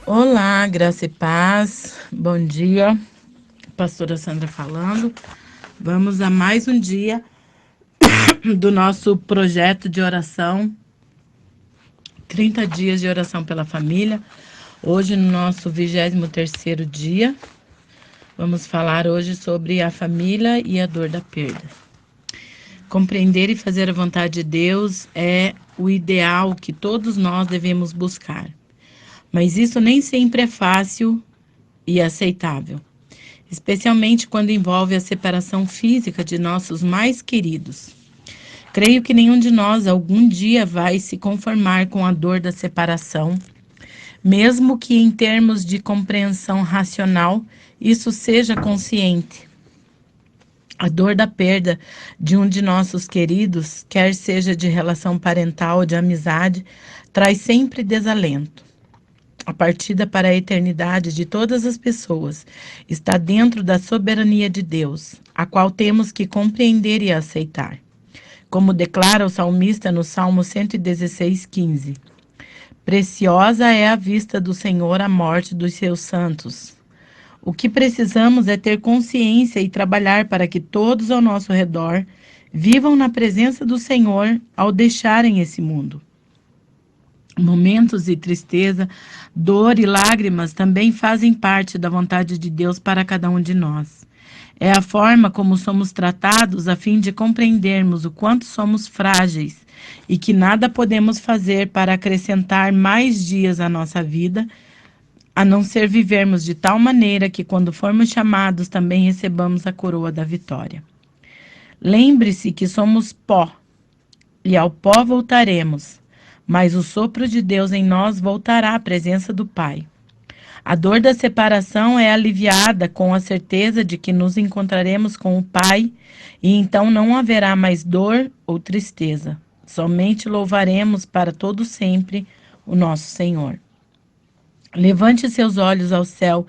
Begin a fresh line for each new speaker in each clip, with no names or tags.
Olá, graça e paz. Bom dia, pastora Sandra falando. Vamos a mais um dia do nosso projeto de oração, 30 dias de oração pela família. Hoje, no nosso 23º dia, vamos falar hoje sobre a família e a dor da perda. Compreender e fazer a vontade de Deus é o ideal que todos nós devemos buscar. Mas isso nem sempre é fácil e aceitável, especialmente quando envolve a separação física de nossos mais queridos. Creio que nenhum de nós algum dia vai se conformar com a dor da separação, mesmo que em termos de compreensão racional isso seja consciente. A dor da perda de um de nossos queridos, quer seja de relação parental ou de amizade, traz sempre desalento. A partida para a eternidade de todas as pessoas está dentro da soberania de Deus, a qual temos que compreender e aceitar. Como declara o salmista no Salmo 116:15. Preciosa é a vista do Senhor a morte dos seus santos. O que precisamos é ter consciência e trabalhar para que todos ao nosso redor vivam na presença do Senhor ao deixarem esse mundo. Momentos de tristeza, dor e lágrimas também fazem parte da vontade de Deus para cada um de nós. É a forma como somos tratados a fim de compreendermos o quanto somos frágeis e que nada podemos fazer para acrescentar mais dias à nossa vida, a não ser vivermos de tal maneira que, quando formos chamados, também recebamos a coroa da vitória. Lembre-se que somos pó e ao pó voltaremos, mas o sopro de Deus em nós voltará à presença do Pai. A dor da separação é aliviada com a certeza de que nos encontraremos com o Pai e então não haverá mais dor ou tristeza. Somente louvaremos para todo sempre o nosso Senhor. Levante seus olhos ao céu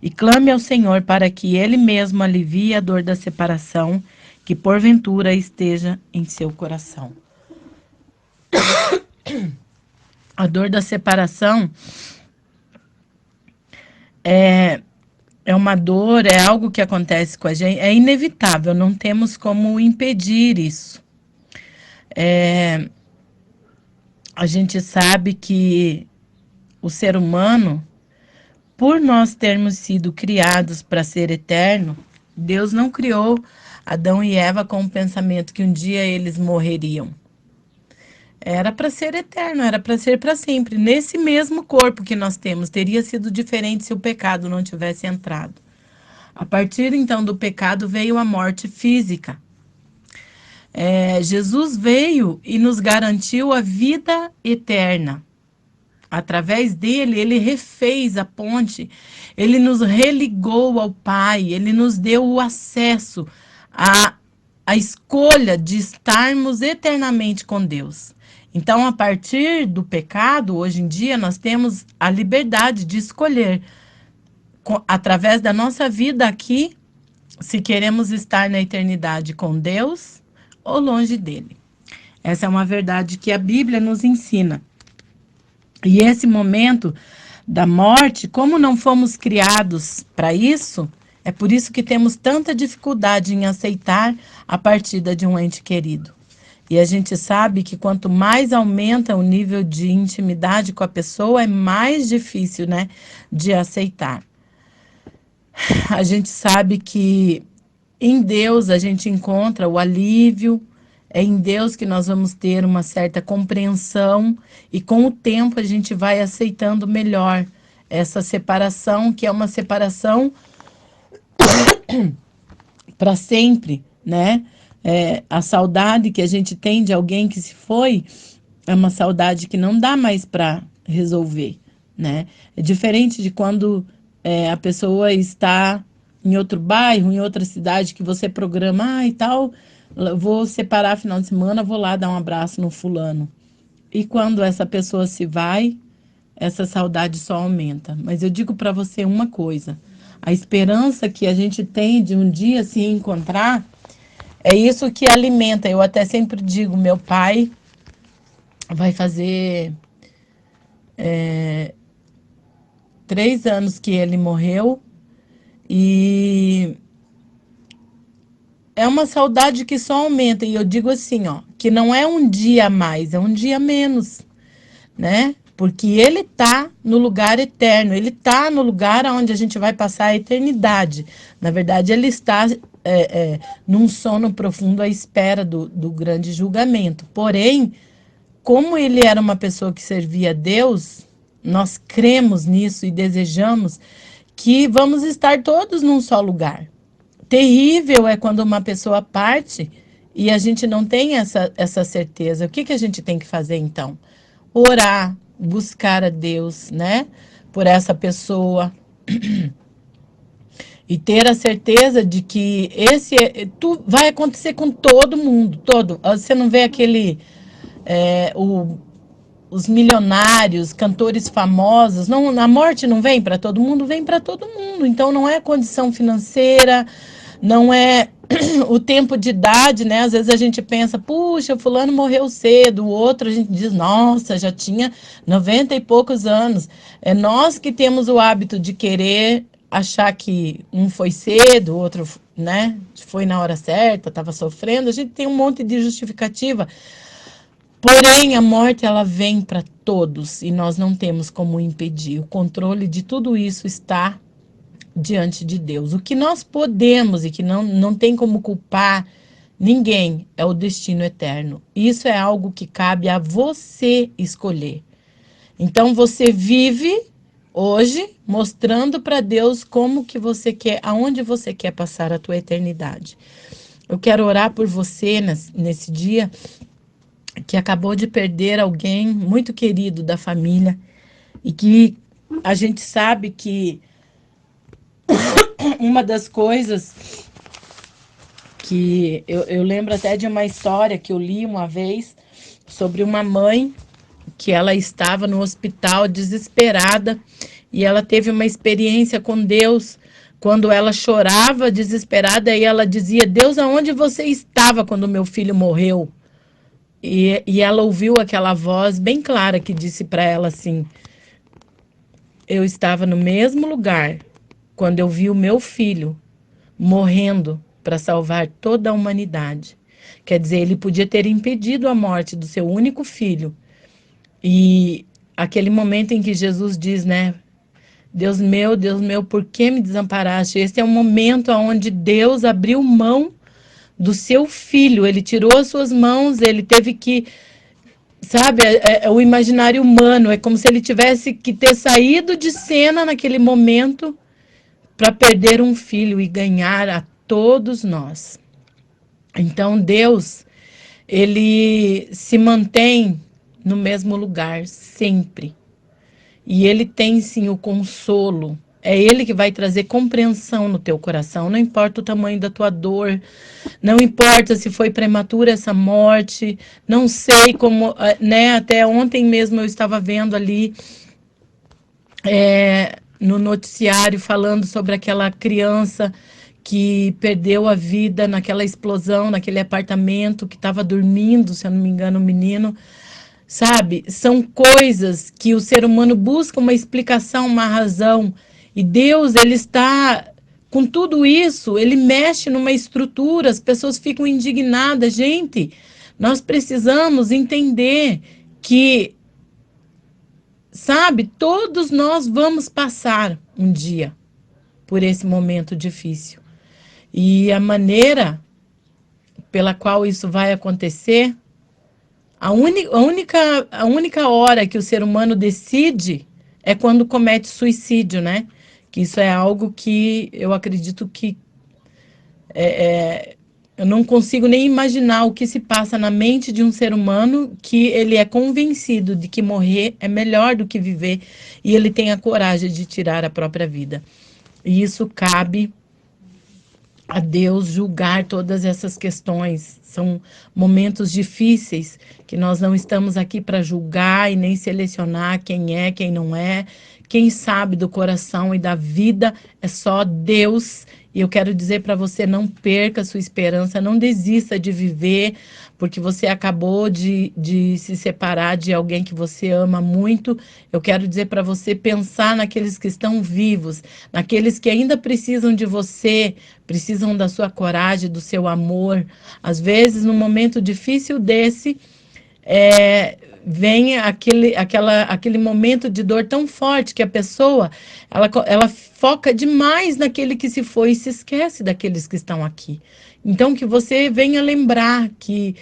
e clame ao Senhor para que Ele mesmo alivie a dor da separação que porventura esteja em seu coração. A dor da separação é uma dor, é algo que acontece com a gente, é inevitável, não temos como impedir isso. A gente sabe que o ser humano, por nós termos sido criados para ser eterno, Deus não criou Adão e Eva com o pensamento que um dia eles morreriam. Era para ser eterno, era para ser para sempre. Nesse mesmo corpo que nós temos, teria sido diferente se o pecado não tivesse entrado. A partir então do pecado veio a morte física. Jesus veio e nos garantiu a vida eterna. Através dele, ele refez a ponte, ele nos religou ao Pai, ele nos deu o acesso à escolha de estarmos eternamente com Deus. Então, a partir do pecado, hoje em dia, nós temos a liberdade de escolher, através da nossa vida aqui, se queremos estar na eternidade com Deus ou longe dele. Essa é uma verdade que a Bíblia nos ensina. E esse momento da morte, como não fomos criados para isso, é por isso que temos tanta dificuldade em aceitar a partida de um ente querido. E a gente sabe que quanto mais aumenta o nível de intimidade com a pessoa, é mais difícil, né, de aceitar. A gente sabe que em Deus a gente encontra o alívio, é em Deus que nós vamos ter uma certa compreensão e com o tempo a gente vai aceitando melhor essa separação, que é uma separação para sempre, né? A saudade que a gente tem de alguém que se foi é uma saudade que não dá mais para resolver, né? É diferente de quando a pessoa está em outro bairro, em outra cidade, que você programa, e tal, vou separar final de semana, vou lá dar um abraço no fulano. E quando essa pessoa se vai, essa saudade só aumenta. Mas eu digo para você uma coisa, a esperança que a gente tem de um dia se encontrar, é isso que alimenta. Eu até sempre digo, meu pai vai fazer 3 anos que ele morreu e é uma saudade que só aumenta. E eu digo assim, ó, que não é um dia a mais, é um dia a menos, né? Porque ele tá no lugar eterno, ele tá no lugar onde a gente vai passar a eternidade. Na verdade, ele está num sono profundo à espera do grande julgamento. Porém, como ele era uma pessoa que servia a Deus, nós cremos nisso e desejamos que vamos estar todos num só lugar. Terrível é quando uma pessoa parte e a gente não tem essa certeza. O que, que a gente tem que fazer então? Orar, buscar a Deus, né? Por essa pessoa. E ter a certeza de que vai acontecer com todo mundo, todo. Você não vê aquele é, o, os milionários, cantores famosos, não, a morte não vem para todo mundo, vem para todo mundo. Então não é condição financeira, não é o tempo de idade, né? Às vezes a gente pensa, puxa, fulano morreu cedo, o outro a gente diz, nossa, já tinha 90 e poucos anos. É nós que temos o hábito de querer achar que um foi cedo, o outro, né, foi na hora certa, estava sofrendo. A gente tem um monte de justificativa. Porém, a morte ela vem para todos e nós não temos como impedir. O controle de tudo isso está diante de Deus. O que nós podemos e que não tem como culpar ninguém é o destino eterno. Isso é algo que cabe a você escolher. Então você vive hoje mostrando para Deus como que você quer, aonde você quer passar a tua eternidade. Eu quero orar por você nesse dia que acabou de perder alguém muito querido da família e que a gente sabe que uma das coisas que eu lembro até de uma história que eu li uma vez sobre uma mãe que ela estava no hospital desesperada e ela teve uma experiência com Deus quando ela chorava desesperada e ela dizia: Deus, aonde você estava quando meu filho morreu? E ela ouviu aquela voz bem clara que disse para ela assim: eu estava no mesmo lugar quando eu vi o meu filho morrendo para salvar toda a humanidade. Quer dizer, ele podia ter impedido a morte do seu único filho. E aquele momento em que Jesus diz, né? Deus meu, por que me desamparaste? Esse é um momento onde Deus abriu mão do seu filho. Ele tirou as suas mãos, ele teve que, sabe, é o imaginário humano. É como se ele tivesse que ter saído de cena naquele momento para perder um filho e ganhar a todos nós. Então Deus, ele se mantém no mesmo lugar sempre. E ele tem sim o consolo. É ele que vai trazer compreensão no teu coração. Não importa o tamanho da tua dor, não importa se foi prematura essa morte, não sei como, né? Até ontem mesmo eu estava vendo ali no noticiário falando sobre aquela criança que perdeu a vida naquela explosão, naquele apartamento que estava dormindo, se eu não me engano, o menino. Sabe? São coisas que o ser humano busca uma explicação, uma razão. E Deus, ele está com tudo isso, ele mexe numa estrutura, as pessoas ficam indignadas. Gente, nós precisamos entender que, sabe, todos nós vamos passar um dia por esse momento difícil. E a maneira pela qual isso vai acontecer, a única hora que o ser humano decide é quando comete suicídio, né? Que isso é algo que eu acredito que eu não consigo nem imaginar o que se passa na mente de um ser humano que ele é convencido de que morrer é melhor do que viver e ele tem a coragem de tirar a própria vida. E isso cabe a Deus julgar todas essas questões. São momentos difíceis que nós não estamos aqui para julgar e nem selecionar quem é, quem não é. Quem sabe do coração e da vida é só Deus. E eu quero dizer para você, não perca a sua esperança, não desista de viver, porque você acabou de se separar de alguém que você ama muito. Eu quero dizer para você pensar naqueles que estão vivos, naqueles que ainda precisam de você, precisam da sua coragem, do seu amor. Às vezes, num momento difícil desse, vem aquele momento de dor tão forte que a pessoa ela foca demais naquele que se foi e se esquece daqueles que estão aqui. Então, que você venha lembrar que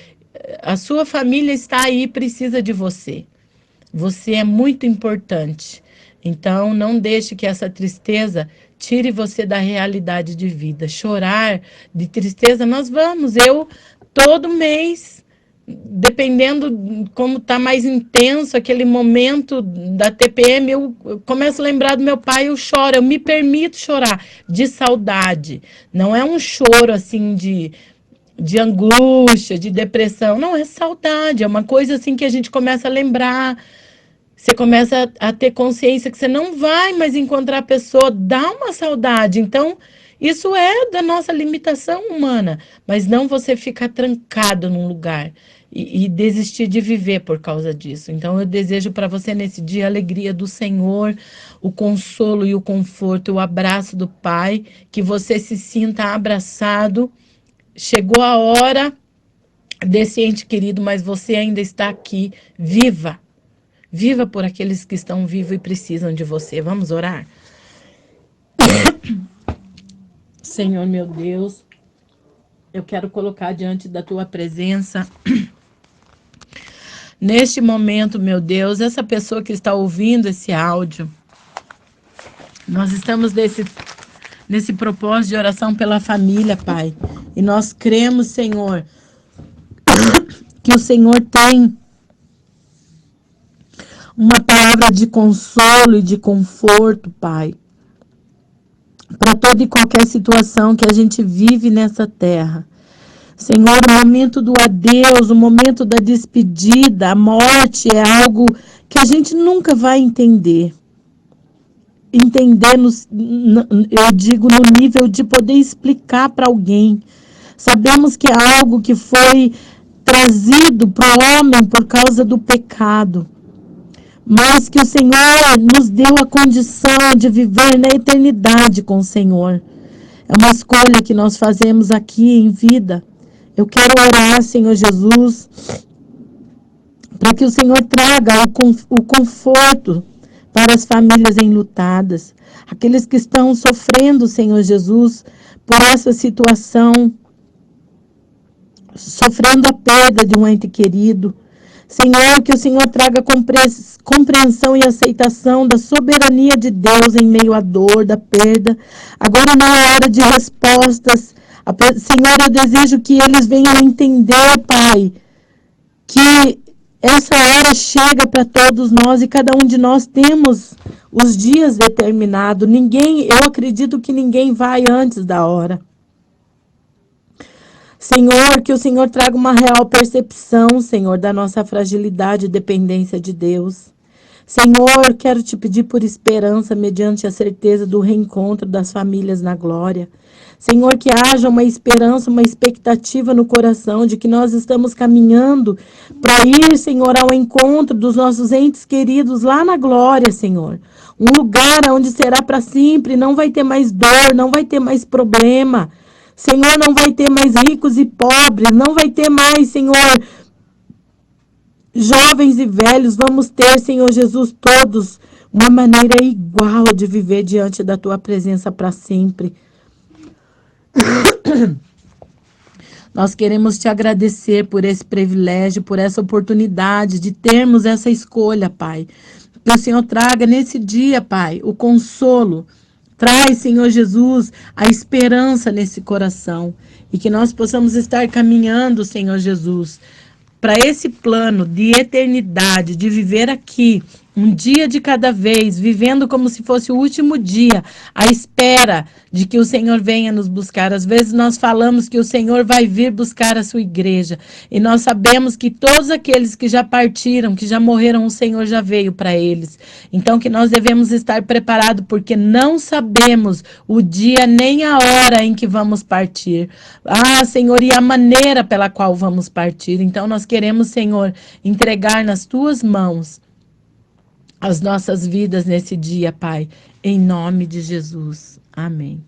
a sua família está aí, precisa de você. Você é muito importante. Então, não deixe que essa tristeza tire você da realidade de vida. Chorar de tristeza, nós vamos. Eu, todo mês, dependendo como está mais intenso aquele momento da TPM, eu começo a lembrar do meu pai, eu choro, eu me permito chorar de saudade. Não é um choro assim de angústia, de depressão, não, é saudade, é uma coisa assim que a gente começa a lembrar. Você começa a ter consciência que você não vai mais encontrar a pessoa, dá uma saudade. Então, isso é da nossa limitação humana, mas não você ficar trancado num lugar e desistir de viver por causa disso. Então, eu desejo para você nesse dia a alegria do Senhor, o consolo e o conforto, o abraço do Pai, que você se sinta abraçado. Chegou a hora desse ente querido, mas você ainda está aqui, viva. Viva por aqueles que estão vivos e precisam de você. Vamos orar? Senhor, meu Deus, eu quero colocar diante da tua presença, neste momento, meu Deus, essa pessoa que está ouvindo esse áudio. Nós estamos nesse propósito de oração pela família, Pai. E nós cremos, Senhor, que o Senhor tem uma palavra de consolo e de conforto, Pai, para toda e qualquer situação que a gente vive nessa terra. Senhor, o momento do adeus, o momento da despedida, a morte é algo que a gente nunca vai entender. Entender, eu digo, no nível de poder explicar para alguém. Sabemos que é algo que foi trazido para o homem por causa do pecado. Mas que o Senhor nos deu a condição de viver na eternidade com o Senhor. É uma escolha que nós fazemos aqui em vida. Eu quero orar, Senhor Jesus, para que o Senhor traga o conforto para as famílias enlutadas, aqueles que estão sofrendo, Senhor Jesus, por essa situação, sofrendo a perda de um ente querido. Senhor, que o Senhor traga compreensão e aceitação da soberania de Deus em meio à dor, da perda. Agora não é hora de respostas. Senhor, eu desejo que eles venham entender, Pai, que essa hora chega para todos nós e cada um de nós temos os dias determinados. Eu acredito que ninguém vai antes da hora. Senhor, que o Senhor traga uma real percepção, Senhor, da nossa fragilidade e dependência de Deus. Senhor, quero te pedir por esperança, mediante a certeza do reencontro das famílias na glória. Senhor, que haja uma esperança, uma expectativa no coração de que nós estamos caminhando para ir, Senhor, ao encontro dos nossos entes queridos lá na glória, Senhor. Um lugar onde será para sempre, não vai ter mais dor, não vai ter mais problema. Senhor, não vai ter mais ricos e pobres, não vai ter mais, Senhor, jovens e velhos. Vamos ter, Senhor Jesus, todos uma maneira igual de viver diante da tua presença para sempre. Nós queremos te agradecer por esse privilégio, por essa oportunidade de termos essa escolha, Pai. Que o Senhor traga nesse dia, Pai, o consolo. Traz, Senhor Jesus, a esperança nesse coração. E que nós possamos estar caminhando, Senhor Jesus, para esse plano de eternidade, de viver aqui um dia de cada vez, vivendo como se fosse o último dia, à espera de que o Senhor venha nos buscar. Às vezes nós falamos que o Senhor vai vir buscar a sua igreja, e nós sabemos que todos aqueles que já partiram, que já morreram, o Senhor já veio para eles. Então que nós devemos estar preparados, porque não sabemos o dia nem a hora em que vamos partir. Ah, Senhor, e a maneira pela qual vamos partir. Então nós queremos, Senhor, entregar nas tuas mãos as nossas vidas nesse dia, Pai, em nome de Jesus. Amém.